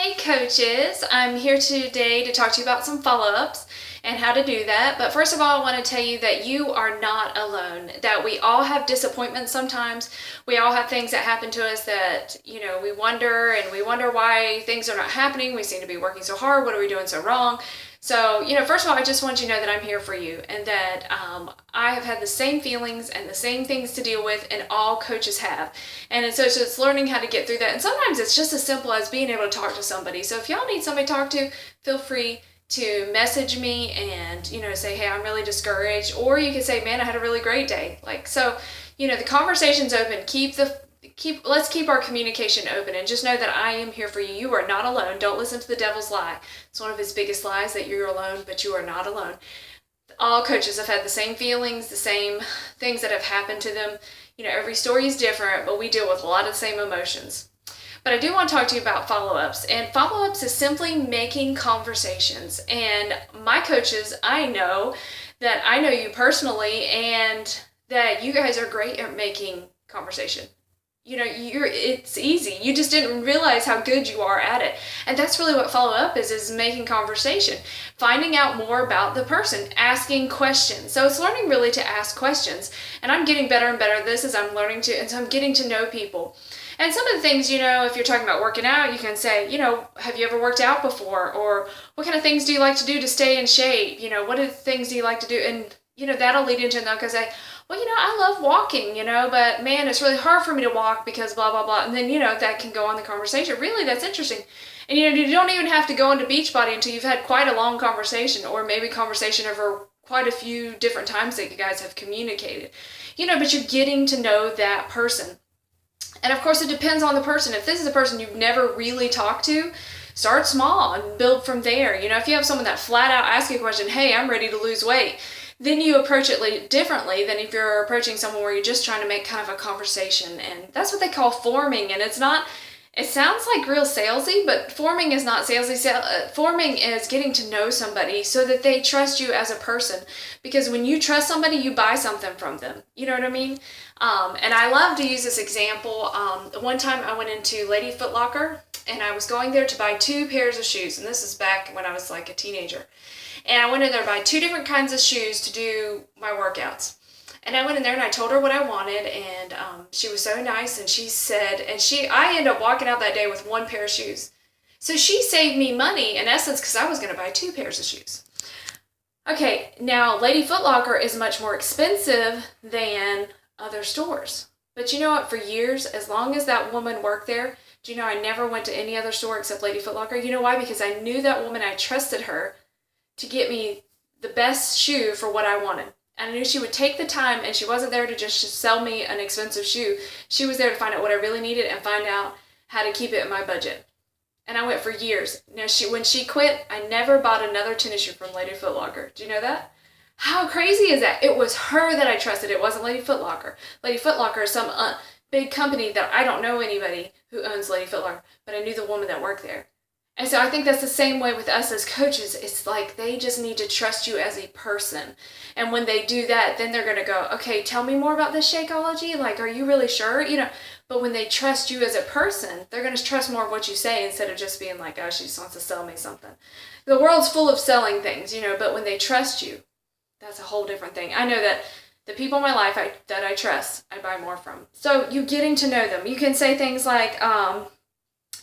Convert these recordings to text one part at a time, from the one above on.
Hey coaches, I'm here today to talk to you about some follow-ups and how to do that. But first of all, I want to tell you that you are not alone, that we all have disappointments sometimes. We all have things that happen to us that, we wonder why things are not happening. We seem to be working so hard. What are we doing so wrong? So, first of all, I just want you to know that I'm here for you and that I have had the same feelings and the same things to deal with, and all coaches have. And so it's just learning how to get through that. And sometimes it's just as simple as being able to talk to somebody. So if y'all need somebody to talk to, feel free to message me and, say, hey, I'm really discouraged. Or you can say, man, I had a really great day. The conversation's open. Let's keep our communication open, and just know that I am here for you. You are not alone. Don't listen to the devil's lie. It's one of his biggest lies, that you're alone, but you are not alone. All coaches have had the same feelings, the same things that have happened to them. Every story is different, but we deal with a lot of the same emotions. But I do want to talk to you about follow-ups. And follow-ups is simply making conversations. And my coaches, I know you personally, and that you guys are great at making conversation. It's easy. You just didn't realize how good you are at it. And that's really what follow-up is making conversation. Finding out more about the person, asking questions. So it's learning really to ask questions. And I'm getting better and better at this as I'm learning to, and so I'm getting to know people. And some of the things, if you're talking about working out, you can say, have you ever worked out before? Or what kind of things do you like to do to stay in shape? What are the things do you like to do? And, that'll lead into another, because well, I love walking, but man, it's really hard for me to walk because blah, blah, blah. And then, that can go on the conversation. Really, that's interesting. And, you don't even have to go into Beachbody until you've had quite a long conversation, or maybe conversation over quite a few different times that you guys have communicated. But you're getting to know that person. And of course, it depends on the person. If this is a person you've never really talked to, start small and build from there. If you have someone that flat out asks you a question, hey, I'm ready to lose weight, then you approach it differently than if you're approaching someone where you're just trying to make kind of a conversation. And that's what they call forming. And it sounds like real salesy, but forming is not salesy. Forming is getting to know somebody so that they trust you as a person. Because when you trust somebody, you buy something from them. You know what I mean? And I love to use this example. One time I went into Lady Foot Locker, and I was going there to buy 2 pairs of shoes. And this is back when I was like a teenager. And I went in there to buy 2 different kinds of shoes to do my workouts. And I went in there and I told her what I wanted, and she was so nice, and she said, I ended up walking out that day with 1 pair of shoes. So she saved me money, in essence, because I was going to buy 2 pairs of shoes. Okay, now Lady Foot Locker is much more expensive than other stores. But you know what? For years, as long as that woman worked there, I never went to any other store except Lady Foot Locker. You know why? Because I knew that woman, I trusted her to get me the best shoe for what I wanted. And I knew she would take the time, and she wasn't there to just sell me an expensive shoe. She was there to find out what I really needed and find out how to keep it in my budget. And I went for years. Now, when she quit, I never bought another tennis shoe from Lady Foot Locker. Do you know that? How crazy is that? It was her that I trusted. It wasn't Lady Foot Locker. Lady Foot Locker is some big company that I don't know anybody who owns Lady Foot Locker, but I knew the woman that worked there. And so I think that's the same way with us as coaches. It's like they just need to trust you as a person. And when they do that, then they're going to go, okay, tell me more about this Shakeology. Like, are you really sure? But when they trust you as a person, they're going to trust more of what you say instead of just being like, oh, she just wants to sell me something. The world's full of selling things, but when they trust you, that's a whole different thing. I know that the people in my life that I trust, I buy more from. So you getting to know them. You can say things like,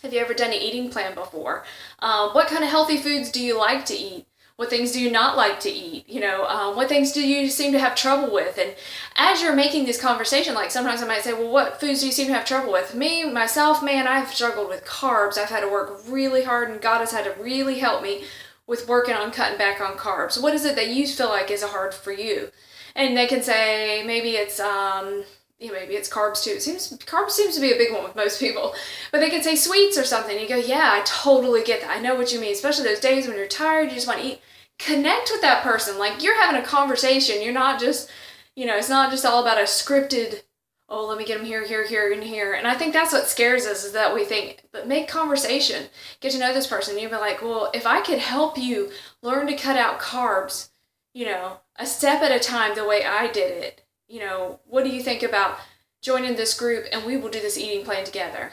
have you ever done an eating plan before? What kind of healthy foods do you like to eat? What things do you not like to eat? What things do you seem to have trouble with? And as you're making this conversation, like sometimes I might say, well, what foods do you seem to have trouble with? Me, myself, man, I've struggled with carbs. I've had to work really hard, and God has had to really help me with working on cutting back on carbs. What is it that you feel like is hard for you? And they can say, maybe it's maybe it's carbs too. Carbs seems to be a big one with most people. But they could say sweets or something. You go, yeah, I totally get that. I know what you mean. Especially those days when you're tired, you just want to eat. Connect with that person. Like, you're having a conversation. You're not just, it's not just all about a scripted, oh, let me get them here, here, here, and here. And I think that's what scares us, is that we think, but make conversation. Get to know this person. You'll be like, well, if I could help you learn to cut out carbs, a step at a time the way I did it, what do you think about joining this group and we will do this eating plan together?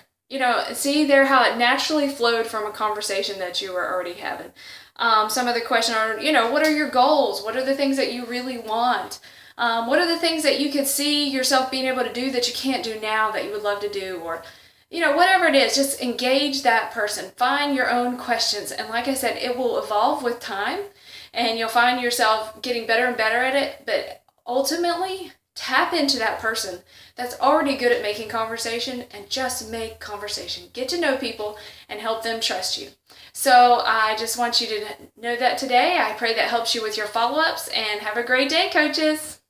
See there how it naturally flowed from a conversation that you were already having. Some of the questions are, what are your goals? What are the things that you really want? What are the things that you can see yourself being able to do that you can't do now that you would love to do? Or, whatever it is, just engage that person. Find your own questions. And like I said, it will evolve with time and you'll find yourself getting better and better at it. But ultimately, tap into that person that's already good at making conversation and just make conversation. Get to know people and help them trust you. So I just want you to know that today. I pray that helps you with your follow-ups, and have a great day, coaches.